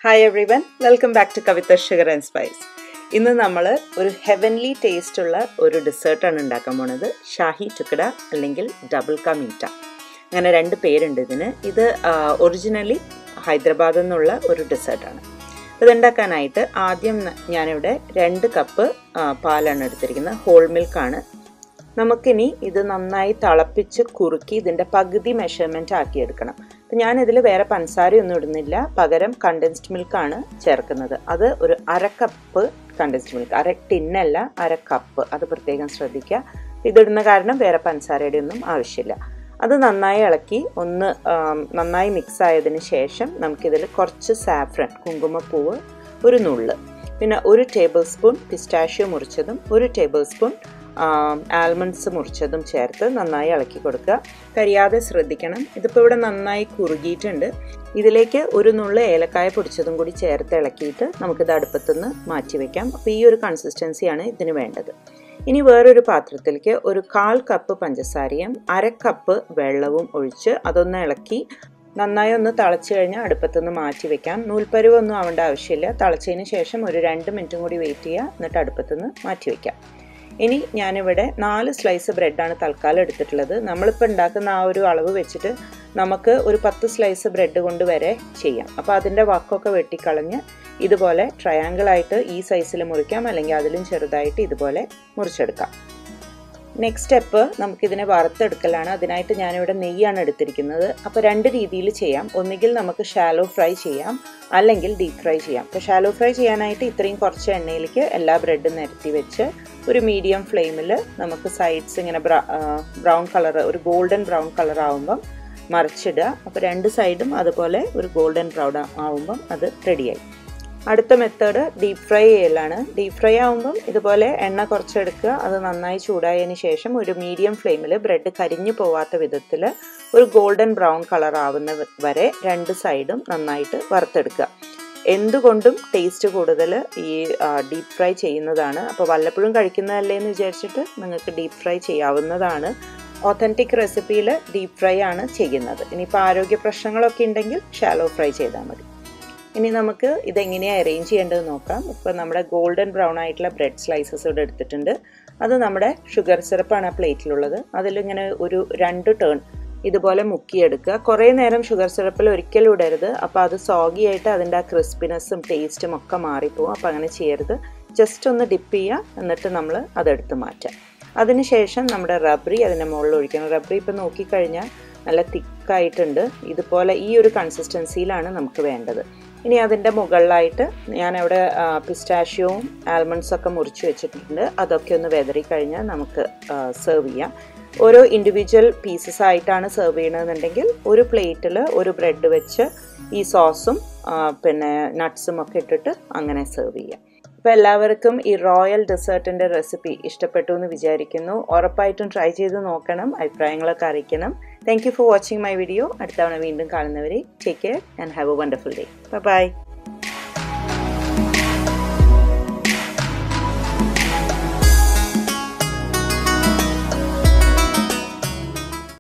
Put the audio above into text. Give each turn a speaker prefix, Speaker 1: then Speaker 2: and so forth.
Speaker 1: Hi everyone, welcome back to Kavitha Sugar and Spice. ഇന്ന് നമ്മൾ ഒരു ഹെവൻലി ടേസ്റ്റ് ഉള്ള ഒരു ഡെസേർട്ട് ആണ് ഉണ്ടാക്കാൻ പോകുന്നത്. ഷാഹി ടുക്കഡ അല്ലെങ്കിൽ ഡബിൾ കാ മീറ്റ. അങ്ങനെ രണ്ട് പേരുണ്ട് ഇതിന്. ഇത് ഒറിജിനലി ഹൈദരാബാദിൽ നിന്നുള്ള ഒരു ഡെസേർട്ട് ആണ്. ഇതുണ്ടാക്കാനായിട്ട് ആദ്യം ഞാനിവിടെ 2 കപ്പ് പാലാണ് എടുത്തിരിക്കുന്നത്. ഹോൾ മിൽക്കാണ്. നമുക്കിനി ഇത് നന്നായി തിളപ്പിച്ച് കുറുക്കി ഇതിൻ്റെ പകുതി മെഷർമെൻറ്റ് ആക്കിയെടുക്കണം. അപ്പം ഞാനിതിൽ വേറെ പഞ്ചസാരയൊന്നും ഇടുന്നില്ല, പകരം കണ്ടൻസ്ഡ് മിൽക്കാണ് ചേർക്കുന്നത്. അത് ഒരു 1/2 കപ്പ് കണ്ടൻസ്ഡ് മിൽക്ക്, 1 ടിന്നല്ല 1/2 കപ്പ്, അത് പ്രത്യേകം ശ്രദ്ധിക്കുക. ഇതിടുന്ന കാരണം വേറെ പഞ്ചസാരയുടെ ഒന്നും ആവശ്യമില്ല. അത് നന്നായി ഇളക്കി ഒന്ന് നന്നായി മിക്സ് ആയതിന് ശേഷം നമുക്കിതിൽ കുറച്ച് സാഫ്രൻ, കുങ്കുമപ്പൂവ്, ഒരു നുള്ള്, പിന്നെ 1 ടേബിൾ സ്പൂൺ പിസ്റ്റാഷ്യോ മുറിച്ചതും 1 ടേബിൾ സ്പൂൺ ആൽമണ്ട്സ് മുറിച്ചതും ചേർത്ത് നന്നായി ഇളക്കി കൊടുക്കുക. കരിയാതെ ശ്രദ്ധിക്കണം. ഇതിപ്പോൾ ഇവിടെ നന്നായി കുറുകിയിട്ടുണ്ട്. ഇതിലേക്ക് 1 നുള്ള് ഏലക്കായ പൊടിച്ചതും കൂടി ചേർത്ത് ഇളക്കിയിട്ട് നമുക്കിത് അടുപ്പത്തുനിന്ന് മാറ്റി വയ്ക്കാം. അപ്പോൾ ഈ ഒരു കൺസിസ്റ്റൻസിയാണ് ഇതിന് വേണ്ടത്. ഇനി വേറൊരു പാത്രത്തിലേക്ക് ഒരു 1/4 കപ്പ് പഞ്ചസാരയും 1/2 കപ്പ് വെള്ളവും ഒഴിച്ച് അതൊന്ന് ഇളക്കി നന്നായി ഒന്ന് തിളച്ച് കഴിഞ്ഞാൽ അടുപ്പത്തുനിന്ന് മാറ്റി വയ്ക്കാം. നൂൽപ്പരുവൊന്നും ആവേണ്ട ആവശ്യമില്ല. തിളച്ചതിന് ശേഷം ഒരു 2 മിനിറ്റും കൂടി വെയിറ്റ് ചെയ്യുക, എന്നിട്ട് അടുപ്പത്തുനിന്ന് മാറ്റി വയ്ക്കാം. ഇനി ഞാനിവിടെ 4 സ്ലൈസ് ബ്രെഡാണ് തൽക്കാലം എടുത്തിട്ടുള്ളത്. നമ്മളിപ്പോൾ ഉണ്ടാക്കുന്ന ആ ഒരു അളവ് വെച്ചിട്ട് നമുക്ക് ഒരു 10 സ്ലൈസ് ബ്രെഡ് കൊണ്ട് വരെ ചെയ്യാം. അപ്പോൾ അതിൻ്റെ വക്കൊക്കെ വെട്ടിക്കളഞ്ഞ് ഇതുപോലെ ട്രയാങ്കിളായിട്ട് ഈ സൈസിൽ മുറിക്കാം, അല്ലെങ്കിൽ അതിലും ചെറുതായിട്ട് ഇതുപോലെ മുറിച്ചെടുക്കാം. നെക്സ്റ്റ് സ്റ്റെപ്പ് നമുക്കിതിനെ വറുത്തെടുക്കലാണ്. അതിനായിട്ട് ഞാനിവിടെ നെയ്യാണ് എടുത്തിരിക്കുന്നത്. അപ്പോൾ 2 രീതിയിൽ ചെയ്യാം. ഒന്നുകിൽ നമുക്ക് ഷാലോ ഫ്രൈ ചെയ്യാം, അല്ലെങ്കിൽ ഡീപ് ഫ്രൈ ചെയ്യാം. അപ്പോൾ ഷാലോ ഫ്രൈ ചെയ്യാനായിട്ട് ഇത്രയും കുറച്ച് എണ്ണയിലേക്ക് എല്ലാ ബ്രെഡും നിരത്തി വെച്ച് ഒരു മീഡിയം ഫ്ലെയിമിൽ നമുക്ക് സൈഡ്സ് ഇങ്ങനെ ബ്രൗൺ കളർ, ഒരു ഗോൾഡൻ ബ്രൗൺ കളർ ആവുമ്പം മറിച്ചിടുക. അപ്പോൾ 2 സൈഡും അതുപോലെ ഒരു ഗോൾഡൻ ബ്രൗൺ ആവുമ്പം അത് റെഡിയായി. അടുത്ത മെത്തേഡ് ഡീപ് ഫ്രൈ ചെയ്യലാണ്. ഡീപ് ഫ്രൈ ആകുമ്പം ഇതുപോലെ എണ്ണ കുറച്ചെടുക്കുക, അത് നന്നായി ചൂടായതിന് ശേഷം ഒരു മീഡിയം ഫ്ലെയിമിൽ ബ്രെഡ് കരിഞ്ഞു പോവാത്ത വിധത്തിൽ ഒരു ഗോൾഡൻ ബ്രൗൺ കളർ ആവുന്ന വരെ 2 സൈഡും നന്നായിട്ട് വറുത്തെടുക്കുക. എന്തുകൊണ്ടും ടേസ്റ്റ് കൂടുതൽ ഈ ഡീപ് ഫ്രൈ ചെയ്യുന്നതാണ്. അപ്പോൾ വല്ലപ്പോഴും കഴിക്കുന്നതല്ലേ എന്ന് വിചാരിച്ചിട്ട് നിങ്ങൾക്ക് ഡീപ് ഫ്രൈ ചെയ്യാവുന്നതാണ്. ഒത്തൻറ്റിക് റെസിപ്പിയിൽ ഡീപ് ഫ്രൈ ആണ് ചെയ്യുന്നത്. ഇനിയിപ്പോൾ ആരോഗ്യ പ്രശ്നങ്ങളൊക്കെ ഉണ്ടെങ്കിൽ ഷാലോ ഫ്രൈ ചെയ്താൽ മതി. ഇനി നമുക്ക് ഇതെങ്ങനെയാണ് അറേഞ്ച് ചെയ്യേണ്ടത് നോക്കാം. ഇപ്പോൾ നമ്മുടെ ഗോൾഡൻ ബ്രൗൺ ആയിട്ടുള്ള ബ്രെഡ് സ്ലൈസസ് ഇവിടെ എടുത്തിട്ടുണ്ട്. അത് നമ്മുടെ ഷുഗർ സിറപ്പാണ് ആ പ്ലേറ്റിലുള്ളത്. അതിലിങ്ങനെ ഒരു 2 ടേൺ ഇതുപോലെ മുക്കിയെടുക്കുക. കുറേ നേരം ഷുഗർ സിറപ്പിൽ ഒരിക്കലും ഇടരുത്. അപ്പോൾ അത് സോഗി ആയിട്ട് അതിൻ്റെ ആ ക്രിസ്പിനെസ്സും ടേസ്റ്റും ഒക്കെ മാറിപ്പോവും. അപ്പോൾ അങ്ങനെ ചെയ്യരുത്. ജസ്റ്റ് ഒന്ന് ഡിപ്പ് ചെയ്യുക, എന്നിട്ട് നമ്മൾ അതെടുത്ത് മാറ്റാം. അതിനുശേഷം നമ്മുടെ റബ്രി അതിൻ്റെ മുകളിൽ ഒഴിക്കണം. റബ്രി ഇപ്പോൾ നോക്കിക്കഴിഞ്ഞാൽ നല്ല തിക്കായിട്ടുണ്ട്. ഇതുപോലെ ഈ ഒരു കൺസിസ്റ്റൻസിയിലാണ് നമുക്ക് വേണ്ടത്. ഇനി അതിൻ്റെ മുകളിലായിട്ട് ഞാനവിടെ പിസ്റ്റാഷ്യോവും ആൽമണ്ട്സൊക്കെ മുറിച്ച് വെച്ചിട്ടുണ്ട്. അതൊക്കെ ഒന്ന് വെതറി കഴിഞ്ഞാൽ നമുക്ക് സെർവ് ചെയ്യാം. ഓരോ ഇൻഡിവിജ്വൽ പീസസ് ആയിട്ടാണ് സെർവ് ചെയ്യണമെന്നുണ്ടെങ്കിൽ ഒരു പ്ലേറ്റിൽ ഒരു ബ്രെഡ് വെച്ച് ഈ സോസും പിന്നെ നട്ട്സും ഒക്കെ ഇട്ടിട്ട് അങ്ങനെ സെർവ് ചെയ്യാം. അപ്പോൾ എല്ലാവർക്കും ഈ റോയൽ ഡെസേർട്ടിൻ്റെ റെസിപ്പി ഇഷ്ടപ്പെട്ടു എന്ന് വിചാരിക്കുന്നു. ഉറപ്പായിട്ടും ട്രൈ ചെയ്ത് നോക്കണം, അഭിപ്രായങ്ങളൊക്കെ അറിയിക്കണം. Thank you for watching my video. അടുത്ത തവണ വീണ്ടും കാണുന്നവരെ take care and have a wonderful day. By.